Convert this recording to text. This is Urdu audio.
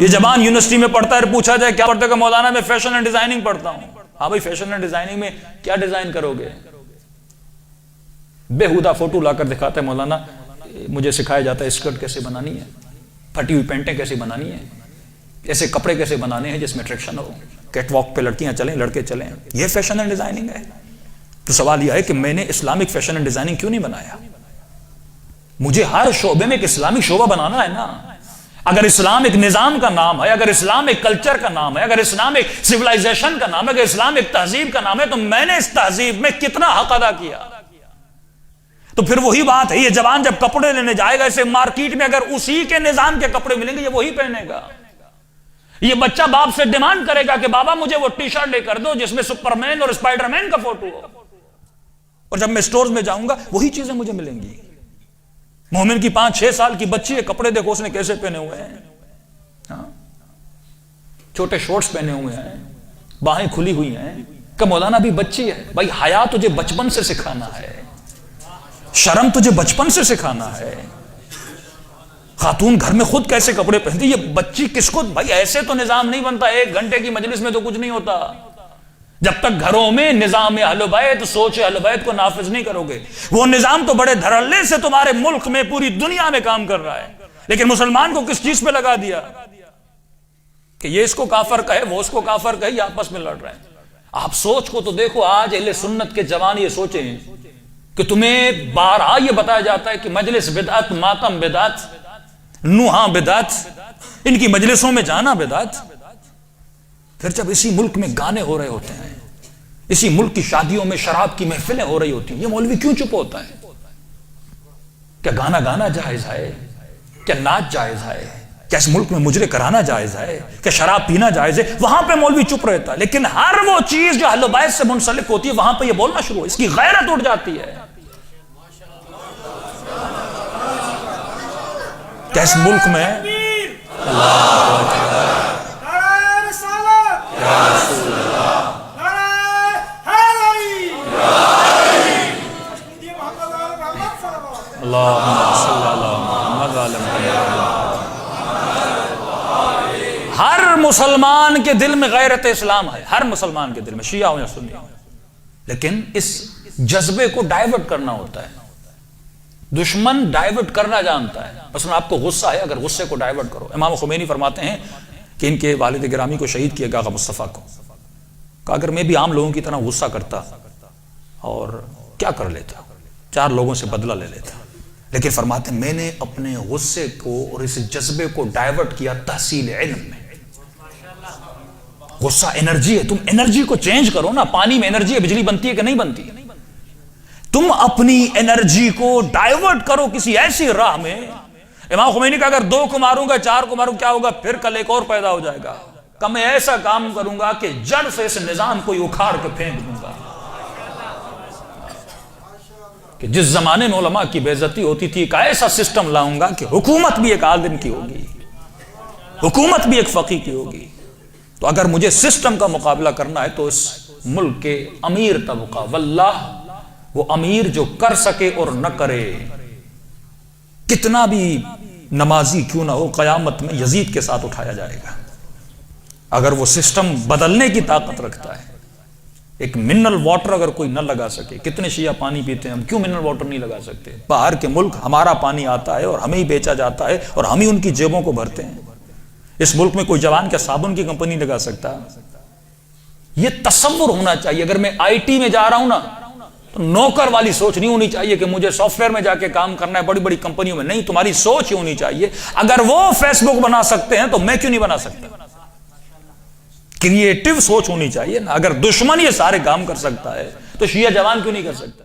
یہ جوان یونیورسٹی میں پڑھتا ہے، پوچھا جائے کیا پڑھتے کہ مولانا میں فیشن اینڈ ڈیزائننگ پڑھتا ہوں. ہاں بھائی، فیشن اینڈ ڈیزائننگ میں کیا ڈیزائن کرو گے؟ بےہودہ فوٹو لا کر دکھاتا ہے مولانا مجھے سکھایا جاتا ہے اسکرٹ کیسے بنانی ہے، پھٹی ہوئی پینٹیں کیسے بنانی ہے، ایسے کپڑے کیسے بنانے ہیں جس میں اٹریکشن ہو، کیٹ واک پہ لڑکیاں چلیں لڑکے چلیں. یہ فیشن اینڈ ڈیزائننگ ہے. تو سوال یہ ہے کہ میں نے اسلامک فیشن اینڈ ڈیزائننگ کیوں نہیں بنایا؟ مجھے ہر شعبے میں ایک اسلامک شعبہ بنانا ہے نا. اگر اسلام ایک نظام کا نام ہے، اگر اسلام ایک کلچر کا نام ہے، اگر اسلام ایک سویلائزیشن کا نام ہے، اگر اسلام ایک تہذیب کا نام ہے، تو میں نے اس تہذیب میں کتنا حق ادا کیا؟ تو پھر وہی بات ہے، یہ جوان جب کپڑے لینے جائے گا اسے مارکیٹ میں اگر اسی کے نظام کے کپڑے ملیں گے یہ وہی پہنے گا. یہ بچہ باپ سے ڈیمانڈ کرے گا کہ بابا مجھے وہ ٹی شرٹ لے کر دو جس میں سپر مین اور اسپائڈر مین کا فوٹو ہو. اور جب میں سٹورز میں جاؤں گا وہی چیزیں مجھے ملیں گی. مومن کی 5-6 سال کی بچی ہے، کپڑے دیکھو اس نے کیسے پہنے ہوئے ہیں. ہاں، چھوٹے شورٹس پہنے ہوئے ہیں، باہیں کھلی ہوئی ہیں. کہ مولانا بھی بچی ہے. بھائی حیا تجھے بچپن سے سکھانا ہے، شرم تجھے بچپن سے سکھانا ہے. خاتون گھر میں خود کیسے کپڑے پہنتی، یہ بچی کس کو؟ بھائی ایسے تو نظام نہیں بنتا. 1 گھنٹے کی مجلس میں تو کچھ نہیں ہوتا. جب تک گھروں میں نظام اہل بیت، سوچ اہل بیت کو نافذ نہیں کرو گے. وہ نظام تو بڑے دھڑلے سے تمہارے ملک میں پوری دنیا میں کام کر رہا ہے، لیکن مسلمان کو کس چیز پہ لگا دیا کہ یہ اس کو کافر کہے، وہ اس کو کافر کہے، یہ آپس میں لڑ رہے ہیں. آپ سوچ کو تو دیکھو. آج اہل سنت کے جوان یہ سوچیں کہ تمہیں بارہا یہ بتایا جاتا ہے کہ مجلس بدعت، ماتم بدعت، نوحہ بدعت، ان کی مجلسوں میں جانا بدعت. پھر جب اسی ملک میں گانے ہو رہے ہوتے ہیں، اسی ملک کی شادیوں میں شراب کی محفلیں ہو رہی ہوتی ہیں، یہ مولوی کیوں چپ ہوتا ہے؟ کیا گانا گانا جائز ہے؟ کیا ناچ جائز ہے؟ کیا اس ملک میں مجرے کرانا جائز ہے؟ کیا شراب پینا جائز ہے؟ وہاں پہ مولوی چپ رہتا ہے. لیکن ہر وہ چیز جو اہل بیت سے منسلک ہوتی ہے وہاں پہ یہ بولنا شروع ہو، اس کی غیرت اٹھ جاتی ہے. کیا اس ملک میں ہر مسلمان کے دل میں غیرت اسلام ہے، ہر مسلمان کے دل میں، شیعہ ہو یا سنی ہو. لیکن اس جذبے کو ڈائیورٹ کرنا ہوتا ہے. دشمن ڈائیورٹ کرنا جانتا ہے. مثلا آپ کو غصہ ہے، اگر غصے کو ڈائیورٹ کرو. امام خمینی فرماتے ہیں کہ ان کے والد گرامی کو شہید کیا گیا، آقا مصطفیٰ کو. کہ اگر میں بھی عام لوگوں کی طرح غصہ کرتا اور کیا کر لیتا، 4 لوگوں سے بدلہ لے لیتا. لیکن فرماتے ہیں میں نے اپنے غصے کو اور اس جذبے کو ڈائیورٹ کیا تحصیل علم میں. غصہ انرجی ہے، تم انرجی کو چینج کرو نا. پانی میں انرجی ہے، بجلی بنتی ہے کہ نہیں بنتی؟ تم اپنی انرجی کو ڈائیورٹ کرو کسی ایسی راہ میں. امام خمینی کا اگر 2 کو ماروں گا، 4 کو ماروں گا، کیا ہوگا؟ پھر کل ایک اور پیدا ہو جائے گا. کہ میں ایسا کام کروں گا کہ جڑ سے اس نظام کو اکھاڑ کے پھینک دوں گا. کہ جس زمانے میں علماء کی بے عزتی ہوتی تھی، ایک ایسا سسٹم لاؤں گا کہ حکومت بھی ایک عالم کی ہوگی، حکومت بھی ایک فقیہ کی ہوگی. تو اگر مجھے سسٹم کا مقابلہ کرنا ہے تو اس ملک کے امیر طبقہ، واللہ وہ امیر جو کر سکے اور نہ کرے، کتنا بھی نمازی کیوں نہ ہو، قیامت میں یزید کے ساتھ اٹھایا جائے گا. اگر وہ سسٹم بدلنے کی طاقت رکھتا ہے. ایک منرل واٹر اگر کوئی نہ لگا سکے، کتنے شیعہ پانی پیتے ہیں، ہم کیوں منرل واٹر نہیں لگا سکتے؟ باہر کے ملک ہمارا پانی آتا ہے اور ہمیں ہی بیچا جاتا ہے اور ہم ہی ان کی جیبوں کو بھرتے ہیں. اس ملک میں کوئی جوان کیا صابن کی کمپنی لگا سکتا؟ یہ تصور ہونا چاہیے. اگر میں آئی ٹی میں جا رہا ہوں نا تو نوکر والی سوچ نہیں ہونی چاہیے کہ مجھے سافٹ ویئر میں جا کے کام کرنا ہے بڑی بڑی کمپنیوں میں. نہیں، تمہاری سوچ ہی ہونی چاہیے اگر وہ فیس بک بنا سکتے ہیں تو میں کیوں نہیں بنا سکتا؟ کریٹو سوچ ہونی چاہیے نا. اگر دشمن یہ سارے کام کر سکتا ہے تو شیعہ جوان کیوں نہیں کر سکتا؟